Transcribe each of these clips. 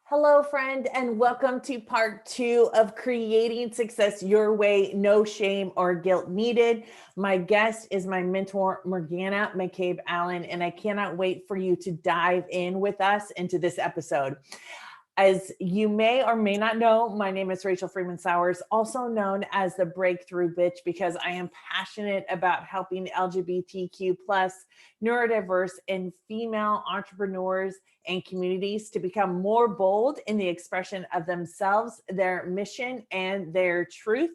Hello, friend, and welcome to part 2 of Creating Success Your Way, No Shame or Guilt Needed. My guest is my mentor, Morgana, McCabe, Allan, and I cannot wait for you to dive in with us into this episode. As you may or may not know, my name is Freemon Sowers, also known as the Breakthrough Bitch, because I am passionate about helping LGBTQ plus neurodiverse and female entrepreneurs and communities to become more bold in the expression of themselves, their mission, and their truth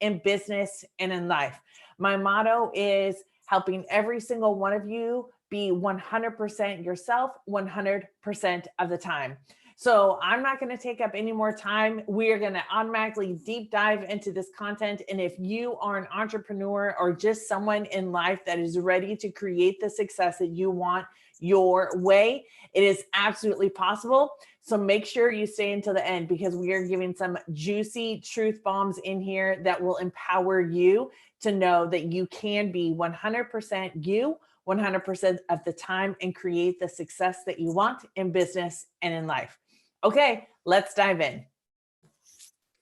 in business and in life. My motto is helping every single one of you be 100% yourself 100% of the time. So I'm not going to take up any more time. We are going to automatically deep dive into this content. And if you are an entrepreneur or just someone in life that is ready to create the success that you want your way, it is absolutely possible. So make sure you stay until the end, because we are giving some juicy truth bombs in here that will empower you to know that you can be 100% you 100% of the time and create the success that you want in business and in life. Okay, let's dive in.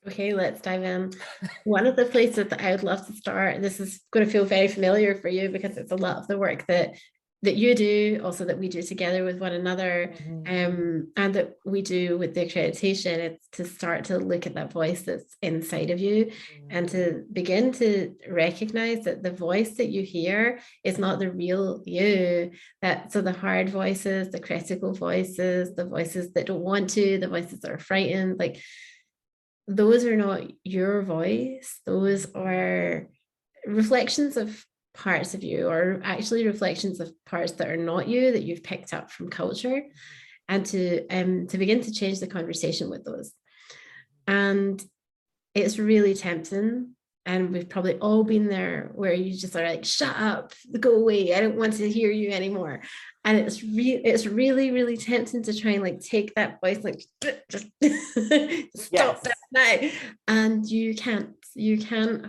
Okay, let's dive in. One of the places that I would love to start, this is going to feel very familiar for you because it's a lot of the work that you do, also that we do together with one another, and that we do with the accreditation. It's to start to look at that voice that's inside of you and to begin to recognize that the voice that you hear is not the real you. So the hard voices, the critical voices, the voices that don't want to, the voices that are frightened, like those are not your voice. Those are reflections of parts of you, or actually reflections of parts that are not you, that you've picked up from culture, and to begin to change the conversation with those. And it's really tempting, and we've probably all been there, where you just are like, shut up, go away, I don't want to hear you anymore. And it's really, really tempting to try and like take that voice, like just stop that now. And you can't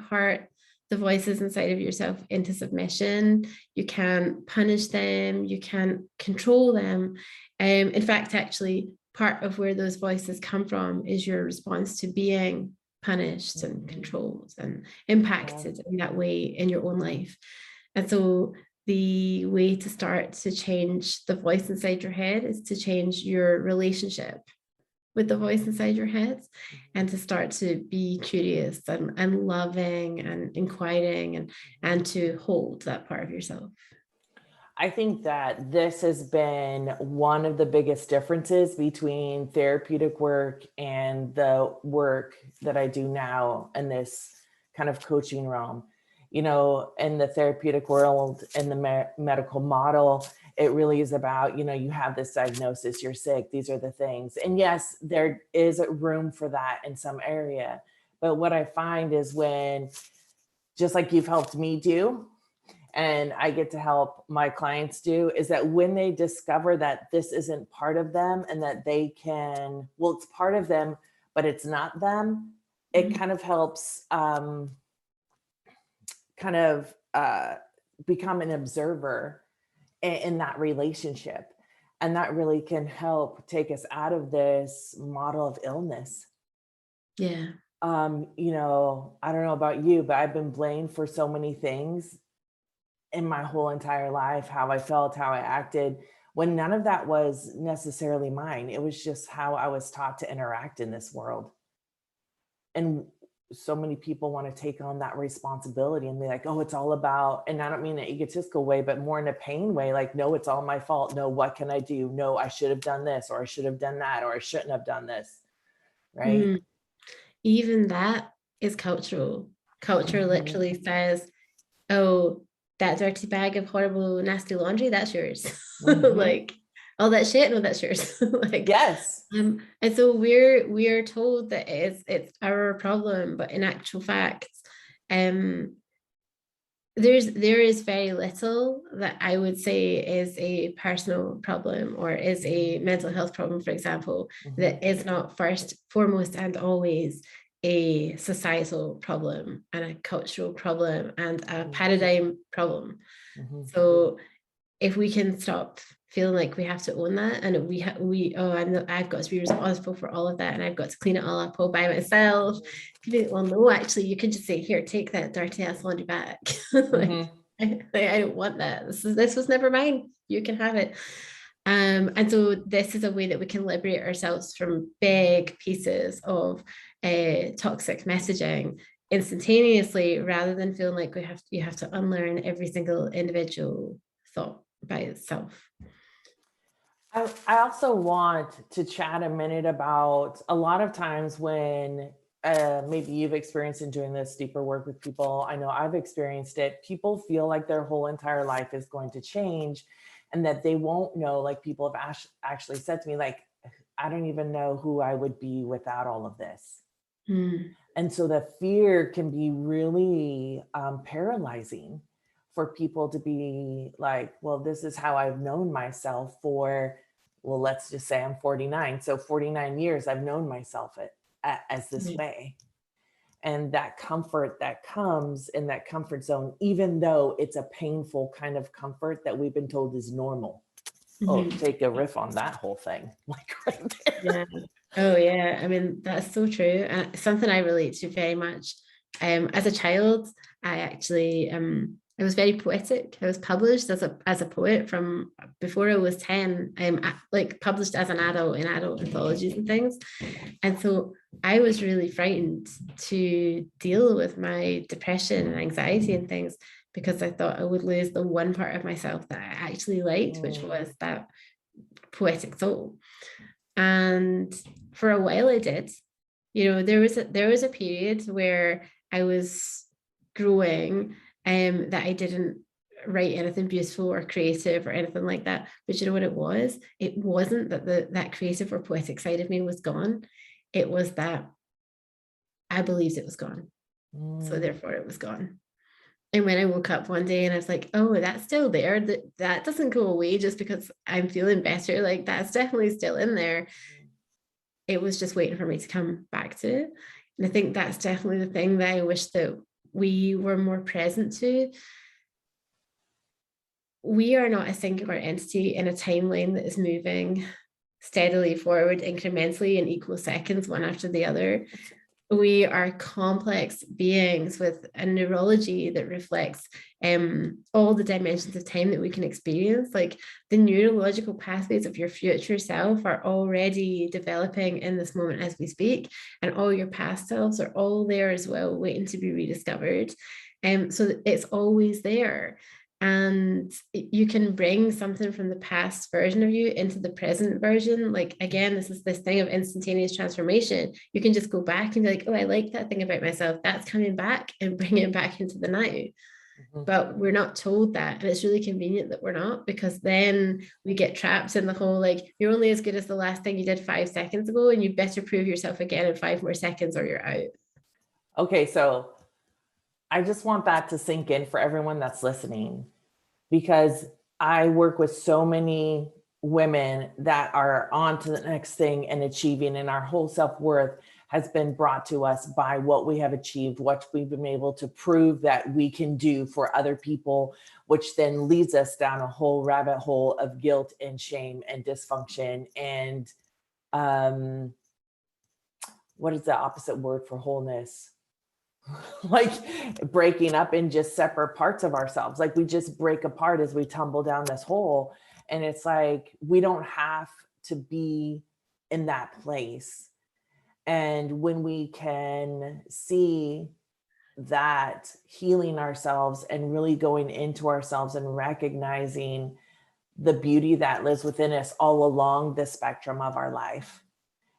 hurt the voices inside of yourself into submission. You can't punish them. You can't control them. In fact, actually, part of where those voices come from is your response to being punished and controlled and impacted in that way in your own life. And so the way to start to change the voice inside your head is to change your relationship with the voice inside your head, and to start to be curious and loving and inquiring and to hold that part of yourself. I think that this has been one of the biggest differences between therapeutic work and the work that I do now in this kind of coaching realm. You know, in the therapeutic world, in the medical model, it really is about, you have this diagnosis, you're sick, these are the things. And yes, there is a room for that in some area. But what I find is when, just like you've helped me do, and I get to help my clients do, is that when they discover that this isn't part of them and that they can, well, it's part of them, but it's not them, it kind of helps become an observer in that relationship. And that really can help take us out of this model of illness. Yeah. I don't know about you, but I've been blamed for so many things in my whole entire life, how I felt, how I acted, when none of that was necessarily mine. It was just how I was taught to interact in this world. And so many people want to take on that responsibility and be like, oh, it's all about, and I don't mean an egotistical way, but more in a pain way, like, no, it's all my fault. No, what can I do? No, I should have done this, or I should have done that, or I shouldn't have done this. Right. Even that is cultural. Culture literally says, oh, that dirty bag of horrible, nasty laundry, that's yours. Like, all that shit, no, that's yours. Like, yes. And so we are told that it's our problem, but in actual fact, there is very little that I would say is a personal problem or is a mental health problem, for example, that is not first, foremost, and always a societal problem and a cultural problem and a paradigm problem. So if we can stop feeling like we have to own that, and I've got to be responsible for all of that, and I've got to clean it all up all by myself. Well, no, actually, you can just say, here, take that dirty ass laundry back. Like, I don't want that. This was never mine. You can have it. And so this is a way that we can liberate ourselves from big pieces of toxic messaging instantaneously, rather than feeling like you have to unlearn every single individual thought by itself. I also want to chat a minute about a lot of times when maybe you've experienced in doing this deeper work with people. I know I've experienced it. People feel like their whole entire life is going to change and that they won't know, like people have actually said to me, like, I don't even know who I would be without all of this. And so the fear can be really paralyzing for people to be like, well, this is how I've known myself for, well, let's just say I'm 49. So 49 years, I've known myself as this way. And that comfort that comes in that comfort zone, even though it's a painful kind of comfort that we've been told is normal. Oh, take a riff on that whole thing. Like right there. Yeah. Oh yeah. I mean, that's so true. And something I relate to very much. As a child, I actually I was very poetic. I was published as a poet from before I was 10. Like published as an adult in adult anthologies and things. And so I was really frightened to deal with my depression and anxiety and things, because I thought I would lose the one part of myself that I actually liked, which was that poetic soul. And for a while I did. There was a period where I was growing, that I didn't write anything beautiful or creative or anything like that. But you know what it was? It wasn't that that creative or poetic side of me was gone. It was that I believed it was gone. So therefore it was gone. And when I woke up one day and I was like, oh, that's still there. That doesn't go away just because I'm feeling better. Like that's definitely still in there. It was just waiting for me to come back to it. And I think that's definitely the thing that I wish that we were more present to. We are not a singular entity in a timeline that is moving steadily forward incrementally in equal seconds, one after the other. We are complex beings with a neurology that reflects all the dimensions of time that we can experience. Like the neurological pathways of your future self are already developing in this moment as we speak, and all your past selves are all there as well, waiting to be rediscovered. So it's always there. And you can bring something from the past version of you into the present version. Like, again, this is this thing of instantaneous transformation. You can just go back and be like, oh, I like that thing about myself. That's coming back, and bring it back into the now. But we're not told that. And it's really convenient that we're not, because then we get trapped in the whole, like, you're only as good as the last thing you did 5 seconds ago, and you better prove yourself again in 5 more seconds or you're out. Okay, so I just want that to sink in for everyone that's listening, because I work with so many women that are on to the next thing and achieving, and our whole self-worth has been brought to us by what we have achieved, what we've been able to prove that we can do for other people, which then leads us down a whole rabbit hole of guilt and shame and dysfunction. And what is the opposite word for wholeness? Like breaking up in just separate parts of ourselves. Like we just break apart as we tumble down this hole. And it's like, we don't have to be in that place. And when we can see that healing ourselves and really going into ourselves and recognizing the beauty that lives within us all along the spectrum of our life.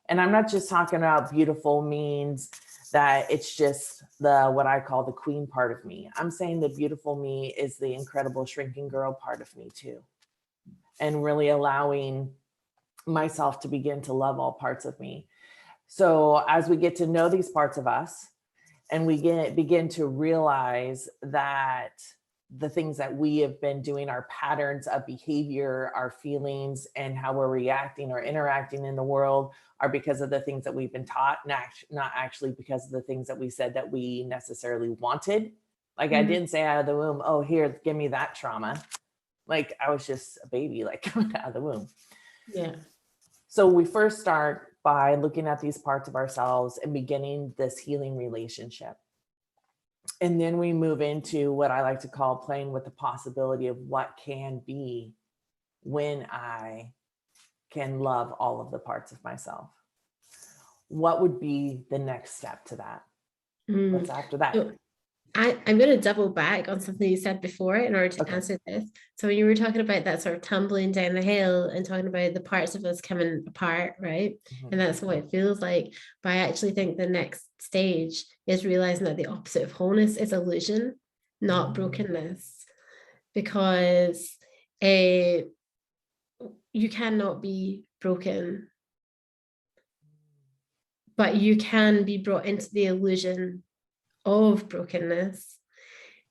And I'm not just talking about beautiful means that it's just what I call the queen part of me. I'm saying the beautiful me is the incredible shrinking girl part of me too. And really allowing myself to begin to love all parts of me. So as we get to know these parts of us, and we begin to realize that the things that we have been doing, our patterns of behavior, our feelings, and how we're reacting or interacting in the world are because of the things that we've been taught, not actually because of the things that we said that we necessarily wanted. Like I didn't say out of the womb, oh, here, give me that trauma. Like I was just a baby, like coming out of the womb. Yeah. So we first start by looking at these parts of ourselves and beginning this healing relationship. And then we move into what I like to call playing with the possibility of what can be when I can love all of the parts of myself. What would be the next step to that? What's after that? So I'm going to double back on something you said before in order to answer this. So when you were talking about that sort of tumbling down the hill and talking about the parts of us coming apart, right? Mm-hmm. And that's what it feels like. But I actually think the next stage is realizing that the opposite of wholeness is illusion, not brokenness. Because you cannot be broken, but you can be brought into the illusion of brokenness.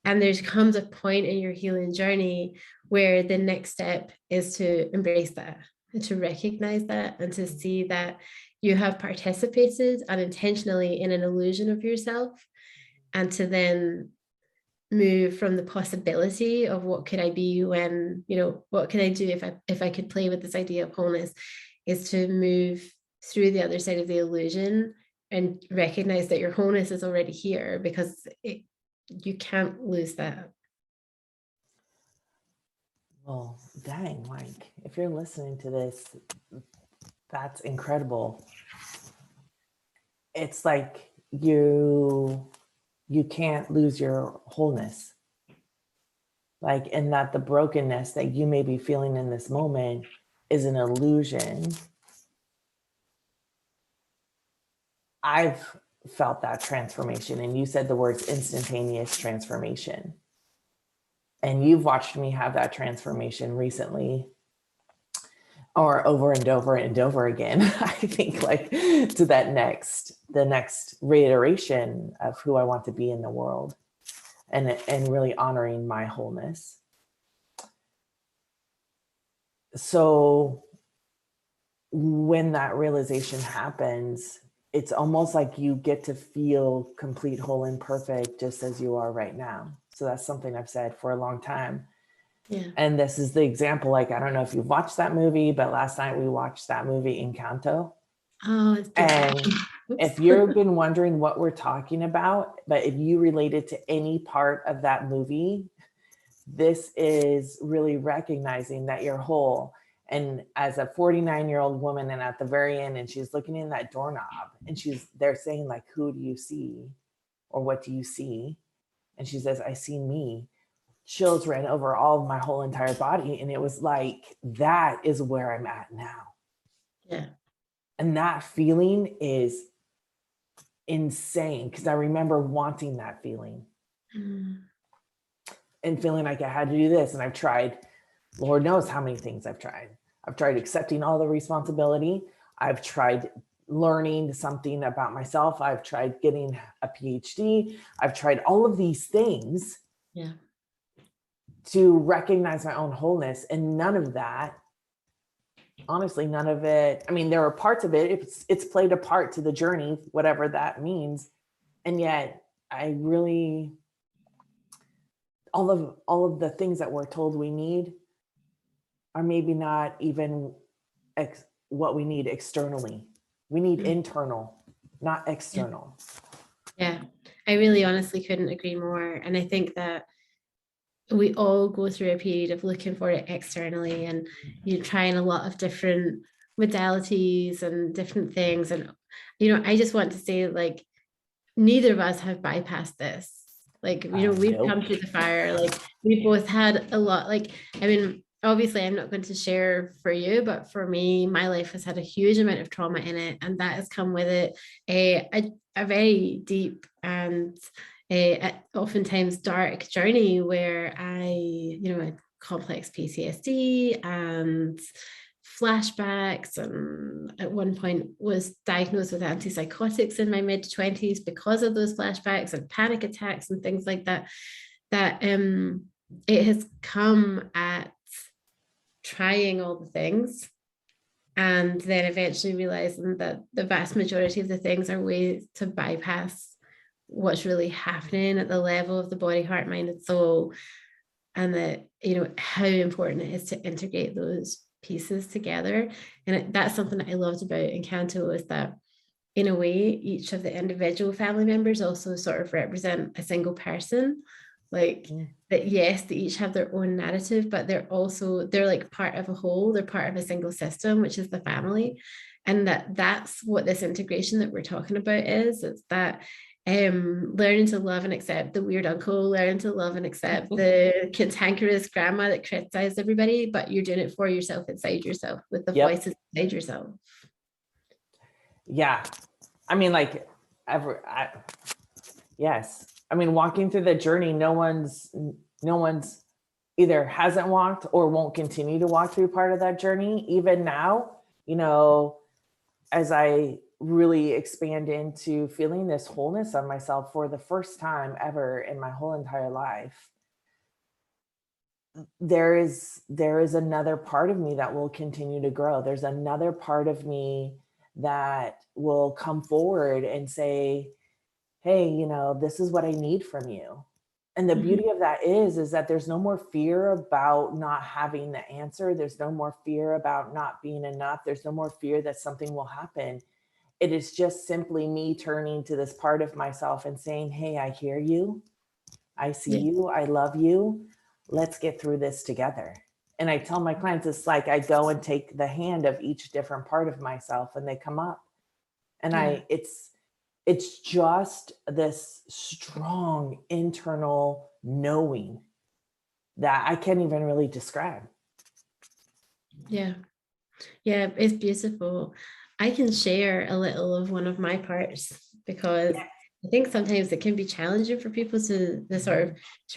And there comes a point in your healing journey where the next step is to embrace that and to recognize that and to see that you have participated unintentionally in an illusion of yourself, and to then move from the possibility of what could I be when, what could I do if I could play with this idea of wholeness, is to move through the other side of the illusion and recognize that your wholeness is already here, because you can't lose that. Well, dang, like if you're listening to this, that's incredible. It's like you can't lose your wholeness. Like, and that the brokenness that you may be feeling in this moment is an illusion. I've felt that transformation, and you said the words instantaneous transformation. And you've watched me have that transformation recently, or over and over and over again. I think like to the next reiteration of who I want to be in the world, and really honoring my wholeness. So when that realization happens, it's almost like you get to feel complete, whole, and perfect just as you are right now. So that's something I've said for a long time. Yeah. And this is the example. Like, I don't know if you've watched that movie, but last night we watched that movie Encanto. Oh, it's and if you've been wondering what we're talking about, but if you related to any part of that movie, this is really recognizing that you're whole. And as a 49-year-old woman, and at the very end, and she's looking in that doorknob, and they're saying like, who do you see? Or what do you see? And she says, I see me. Chills ran over all of my whole entire body. And it was like, that is where I'm at now. Yeah. And that feeling is insane, because I remember wanting that feeling and feeling like I had to do this. And I've tried, Lord knows how many things I've tried. I've tried accepting all the responsibility. I've tried learning something about myself. I've tried getting a PhD. I've tried all of these things to recognize my own wholeness. And none of that, honestly, none of it. I mean, there are parts of it. It's played a part to the journey, whatever that means. And yet I really, all of the things that we're told we need are maybe not even what we need externally. We need internal, not external. Yeah, I really honestly couldn't agree more. And I think that we all go through a period of looking for it externally, and you're trying a lot of different modalities and different things. And, I just want to say, like, neither of us have bypassed this. Like, we've come through the fire. Like, we both had a lot. Like, I mean, obviously I'm not going to share for you, but for me, my life has had a huge amount of trauma in it. And that has come with it a very deep and oftentimes dark journey where I, had complex PTSD and flashbacks, and at one point was diagnosed with antipsychotics in my mid-20s because of those flashbacks and panic attacks and things like that. It has come at trying all the things and then eventually realizing that the vast majority of the things are ways to bypass what's really happening at the level of the body, heart, mind, and soul. and that, you know, how important it is to integrate those pieces together. And that's something that I loved about Encanto, is that in a way, each of the individual family members also sort of represent a single person. Like that, yes, they each have their own narrative, but they're like part of a whole, they're part of a single system, which is the family. And that's what this integration that we're talking about is. It's that learning to love and accept the weird uncle, learning to love and accept the cantankerous grandma that criticizes everybody, but you're doing it for yourself, inside yourself, with the voices inside yourself. Yeah. I mean, like, yes. I mean, walking through the journey, no one's either hasn't walked or won't continue to walk through part of that journey. Even now, you know, as I really expand into feeling this wholeness of myself for the first time ever in my whole entire life, there is another part of me that will continue to grow. There's another part of me that will come forward and say, hey, you know, this is what I need from you. And the beauty of that is that there's no more fear about not having the answer. There's no more fear about not being enough. There's no more fear that something will happen. It is just simply me turning to this part of myself and saying, hey, I hear you. I see you. I love you. Let's get through this together. And I tell my clients, it's like I go and take the hand of each different part of myself and they come up. And it's just this strong internal knowing that I can't even really describe. Yeah, it's beautiful. I can share a little of one of my parts, because I think sometimes it can be challenging for people to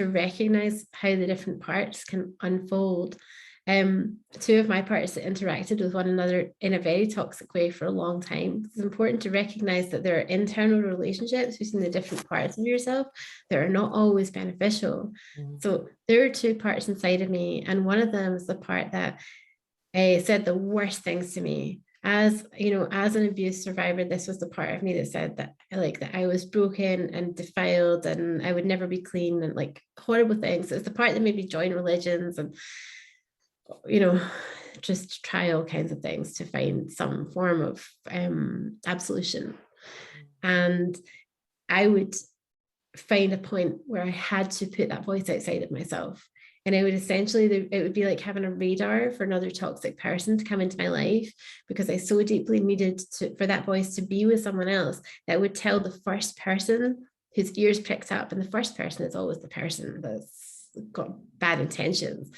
recognize how the different parts can unfold. Two of my parts that interacted with one another in a very toxic way for a long time. It's important to recognize that there are internal relationships between the different parts of yourself that are not always beneficial. So there are two parts inside of me, and one of them is the part that said the worst things to me. As you know, as an abuse survivor, this was the part of me that said that I was broken and defiled and I would never be clean, and like horrible things. It's the part that made me join religions and, you know, just try all kinds of things to find some form of absolution. And I would find a point where I had to put that voice outside of myself. And I would essentially, it would be like having a radar for another toxic person to come into my life, because I so deeply needed for that voice to be with someone else that would tell the first person whose ears picked up. And the first person is always the person that's got bad intentions.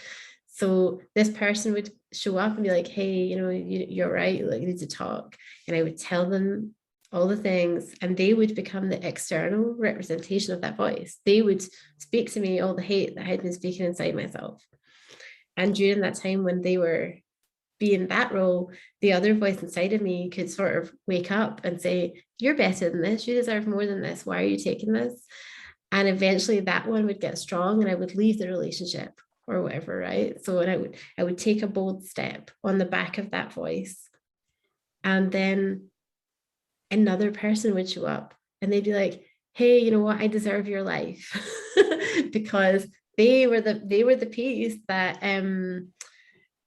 So this person would show up and be like, hey, you know, you're right, like, you need to talk. And I would tell them all the things, and they would become the external representation of that voice. They would speak to me all the hate that I had been speaking inside myself. And during that time when they were being that role, the other voice inside of me could sort of wake up and say, you're better than this, you deserve more than this, why are you taking this? And eventually that one would get strong and I would leave the relationship or whatever, right? So I would take a bold step on the back of that voice, and then another person would show up and they'd be like, hey, you know what, I deserve your life. Because they were the piece that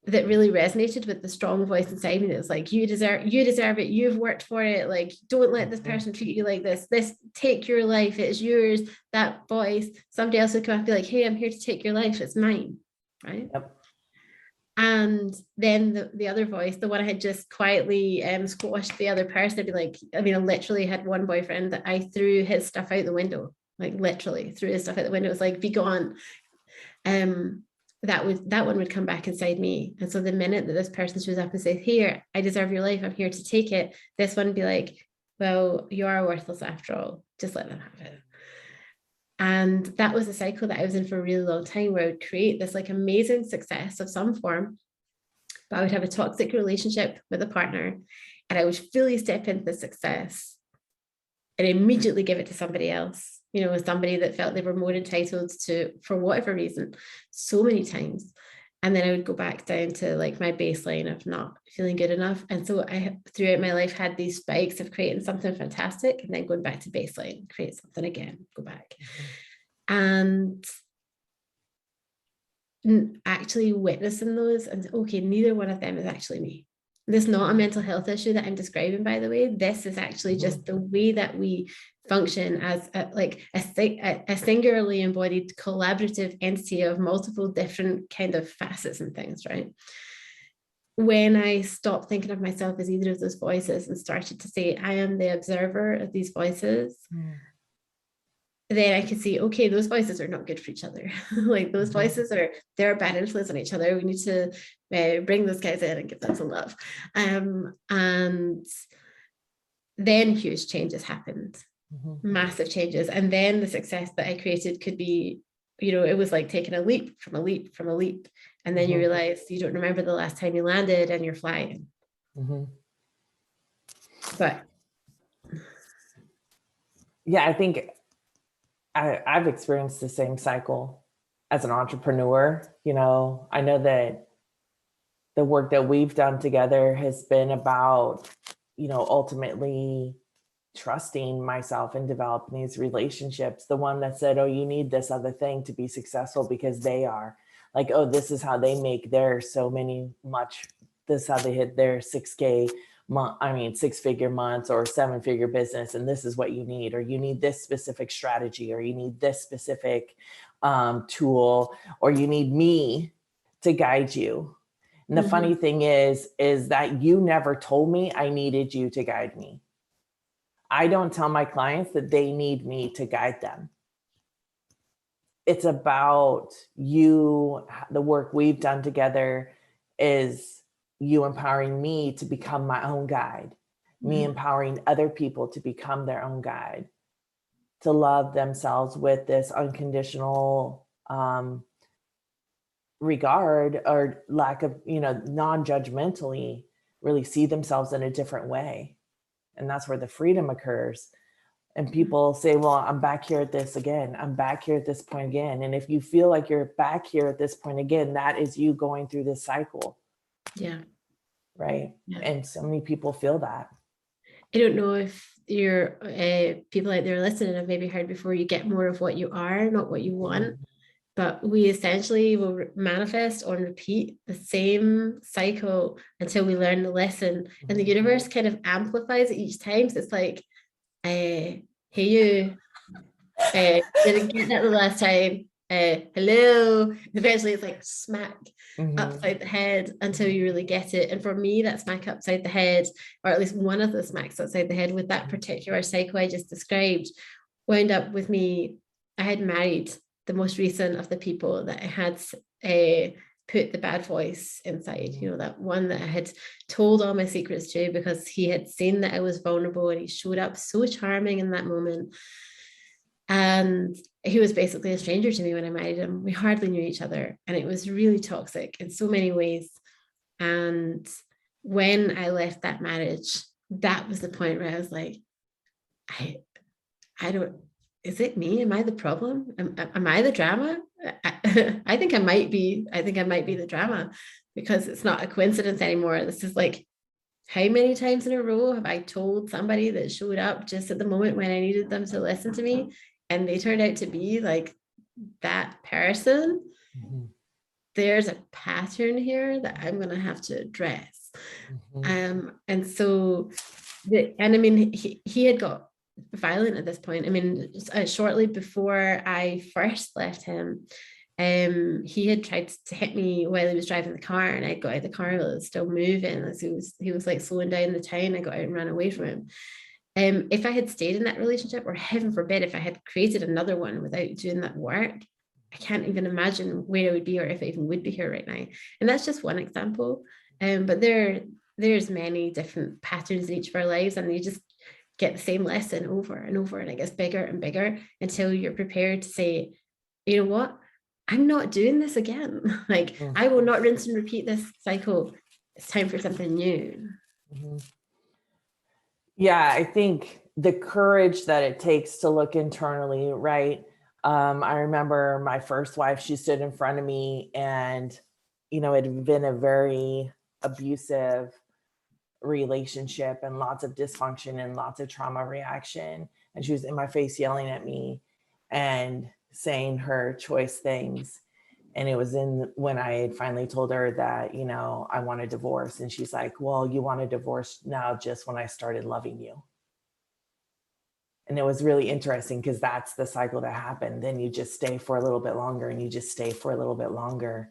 that really resonated with the strong voice inside me. It's like, you deserve it, you've worked for it, like, don't let this person treat you like this, take your life, it's yours. That voice, somebody else would come up and be like, hey, I'm here to take your life, it's mine, right? And then the other voice, the one I had just quietly squashed the other person, I'd be like, I mean, I literally had one boyfriend that I threw his stuff out the window, like literally threw his stuff out the window. It was like, be gone. That one would come back inside me. And so the minute that this person shows up and says, here, I deserve your life, I'm here to take it, this one would be like, well, you are worthless after all, just let them have it. And that was a cycle that I was in for a really long time, where I would create this like amazing success of some form, but I would have a toxic relationship with a partner, and I would fully step into the success and immediately give it to somebody else, you know, somebody that felt they were more entitled to, for whatever reason, so many times. And then I would go back down to like my baseline of not feeling good enough. And so I, throughout my life, had these spikes of creating something fantastic and then going back to baseline, create something again, go back. And actually witnessing those and okay, neither one of them is actually me. This is not a mental health issue that I'm describing, by the way. This is actually just the way that we function as a singularly embodied collaborative entity of multiple different kind of facets and things, right? When I stopped thinking of myself as either of those voices and started to say, I am the observer of these voices, then I could see, okay, those voices are not good for each other. Like those voices they're a bad influence on each other. We need to bring those guys in and give them some love. And then huge changes happened, massive changes. And then the success that I created could be, it was like taking a leap from a leap from a leap. And then you realize you don't remember the last time you landed and you're flying. But yeah, I think I've experienced the same cycle as an entrepreneur. I know that the work that we've done together has been about, ultimately trusting myself and developing these relationships. The one that said, oh, you need this other thing to be successful because they are like, oh, this is how they make their this is how they hit their 6K month, 6-figure months or 7-figure business. And this is what you need, or you need this specific strategy, or you need this specific tool, or you need me to guide you. And the funny thing is that you never told me I needed you to guide me. I don't tell my clients that they need me to guide them. It's about you. The work we've done together is you empowering me to become my own guide, me empowering other people to become their own guide, to love themselves with this unconditional regard or lack of, non-judgmentally really see themselves in a different way. And that's where the freedom occurs. And people say, well, I'm back here at this again. I'm back here at this point again. And if you feel like you're back here at this point again, that is you going through this cycle. Yeah. Right. Yeah. And so many people feel that. I don't know if your people out there listening have maybe heard before, you get more of what you are, not what you want. But we essentially will manifest or repeat the same cycle until we learn the lesson. And the universe kind of amplifies it each time. So it's like, hey, you didn't get that the last time. Hello. Eventually it's like smack upside the head until you really get it. And for me, that smack upside the head, or at least one of the smacks upside the head with that particular cycle I just described, wound up with me. I had married the most recent of the people that I had put the bad voice inside, that one that I had told all my secrets to because he had seen that I was vulnerable and he showed up so charming in that moment. And he was basically a stranger to me when I married him. We hardly knew each other, and it was really toxic in so many ways. And when I left that marriage, that was the point where I was like, I don't, is it me? Am I the problem? Am I the drama? I think I might be the drama, because it's not a coincidence anymore. This is like, how many times in a row have I told somebody that showed up just at the moment when I needed them to listen to me, and they turned out to be like that person? There's a pattern here that I'm going to have to address. And so, he had got violent at this point. Shortly before I first left him, he had tried to hit me while he was driving the car, and I got out of the car while it was still moving. As he was like slowing down the town, I got out and ran away from him. If I had stayed in that relationship, or heaven forbid, if I had created another one without doing that work, I can't even imagine where I would be, or if I even would be here right now. And that's just one example. But there's many different patterns in each of our lives, and you just get the same lesson over and over, and it gets bigger and bigger until you're prepared to say, you know what, I'm not doing this again. Like, I will not rinse and repeat this cycle. It's time for something new. Yeah, I think the courage that it takes to look internally, right? I remember my first wife, she stood in front of me, and, it had been a very abusive relationship and lots of dysfunction and lots of trauma reaction. And she was in my face yelling at me and saying her choice things. And it was when I had finally told her that, you know, I want a divorce. And she's like, well, you want a divorce now just when I started loving you. And it was really interesting because that's the cycle that happened. Then you just stay for a little bit longer and you just stay for a little bit longer.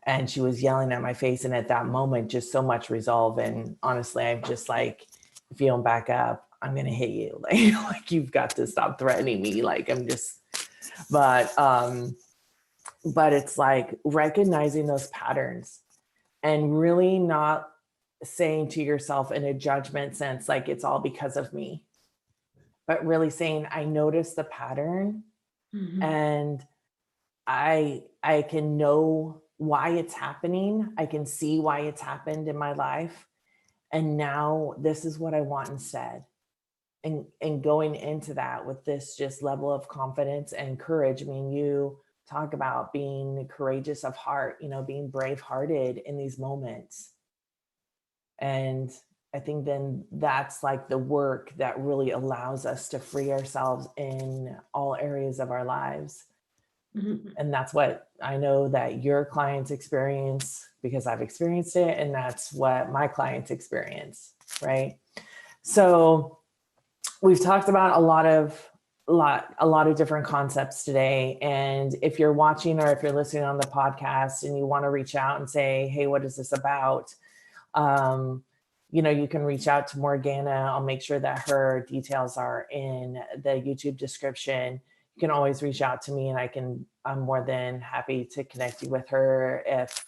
And she was yelling at my face. And at that moment, just so much resolve. And honestly, I'm just like, if you don't back up, I'm going to hit you. Like you've got to stop threatening me. Like I'm just, but it's like recognizing those patterns and really not saying to yourself in a judgment sense, like it's all because of me, but really saying, I noticed the pattern and I can know why it's happening. I can see why it's happened in my life. And now this is what I want instead. And going into that with this just level of confidence and courage. I mean, you talk about being courageous of heart, you know, being brave hearted in these moments. And I think then that's like the work that really allows us to free ourselves in all areas of our lives. And that's what I know that your clients experience because I've experienced it. And that's what my clients experience. Right. So we've talked about a lot of different concepts today. And if you're watching or if you're listening on the podcast and you want to reach out and say, hey, what is this about? You know, you can reach out to Morgana. I'll make sure that her details are in the YouTube description. You can always reach out to me and I'm more than happy to connect you with her if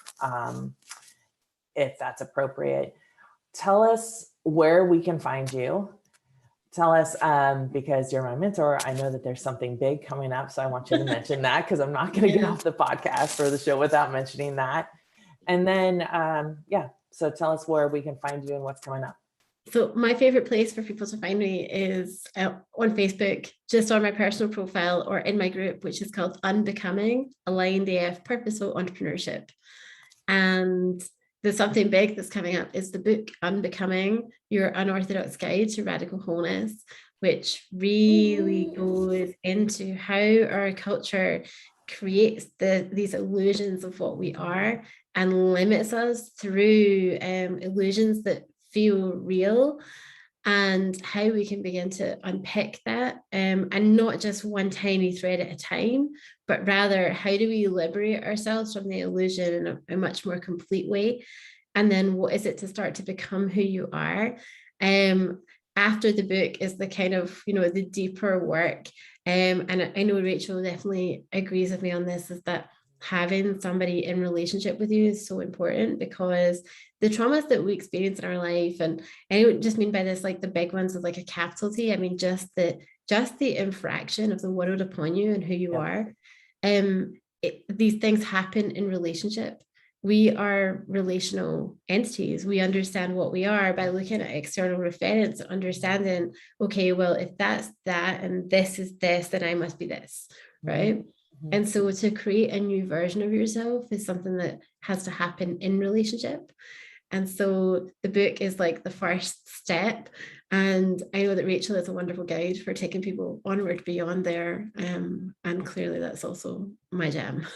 that's appropriate. Tell us where we can find you. Tell us, because you're my mentor, I know that there's something big coming up. So I want you to mention that because I'm not going to get off the podcast or the show without mentioning that. And then, so tell us where we can find you and what's coming up. So my favorite place for people to find me is on Facebook, just on my personal profile or in my group, which is called Unbecoming Aligned AF Purposeful Entrepreneurship. And there's something big that's coming up is the book Unbecoming, Your Unorthodox Guide to Radical Wholeness, which really goes into how our culture creates these illusions of what we are and limits us through illusions that feel real, and how we can begin to unpick that, and not just one tiny thread at a time, but rather how do we liberate ourselves from the illusion in a much more complete way, and then what is it to start to become who you are. After the book is the kind of, you know, the deeper work, and I know Rachel definitely agrees with me on this, is that having somebody in relationship with you is so important, because the traumas that we experience in our life, and I don't just mean by this like the big ones with like a capital T, I mean just the infraction of the world upon you and who you are. These things happen in relationship. We are relational entities. We understand what we are by looking at external reference, understanding, okay, well, if that's that and this is this, then I must be this, right? And so to create a new version of yourself is something that has to happen in relationship. And so the book is like the first step. And I know that Rachel is a wonderful guide for taking people onward beyond there. And clearly that's also my jam.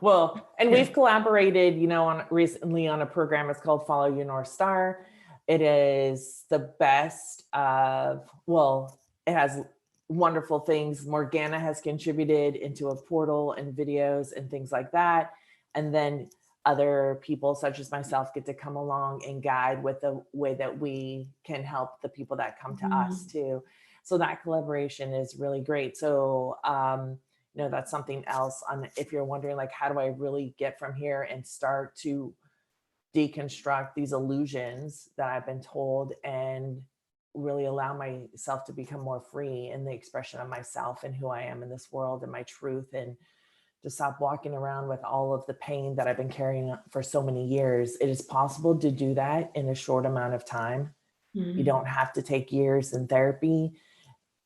Well, and we've collaborated, you know, recently on a program. It's called Follow Your North Star. It is the best of, it has wonderful things. Morgana has contributed into a portal and videos and things like that. And then other people such as myself get to come along and guide with the way that we can help the people that come to us too. So that collaboration is really great. So, you know, that's something else on, if you're wondering, like, how do I really get from here and start to deconstruct these illusions that I've been told and really allow myself to become more free in the expression of myself and who I am in this world and my truth, and to stop walking around with all of the pain that I've been carrying for so many years. It is possible to do that in a short amount of time. You don't have to take years in therapy.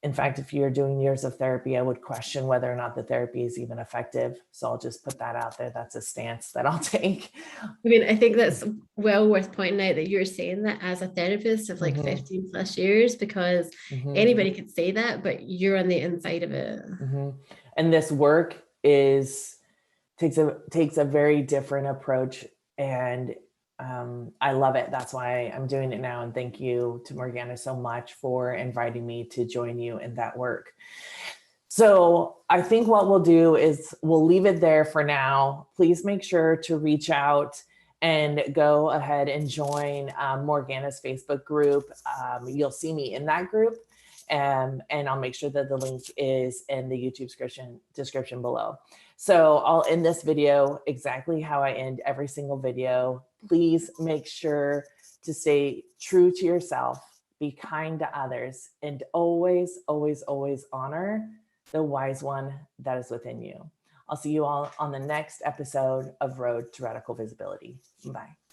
In fact, if you're doing years of therapy, I would question whether or not the therapy is even effective. So I'll just put that out there. That's a stance that I'll take. I mean, I think that's well worth pointing out that you're saying that as a therapist of like 15 plus years, because anybody could say that, but you're on the inside of it. And this work is takes a very different approach, and I love it. That's why I'm doing it now. And thank you to Morgana so much for inviting me to join you in that work. So I think what we'll do is we'll leave it there for now. Please make sure to reach out and go ahead and join Morgana's Facebook group. You'll see me in that group, and I'll make sure that the link is in the YouTube description below. So I'll end this video exactly how I end every single video. Please make sure to stay true to yourself, be kind to others, and always, always, always honor the wise one that is within you. I'll see you all on the next episode of Road to Radical Visibility. Bye.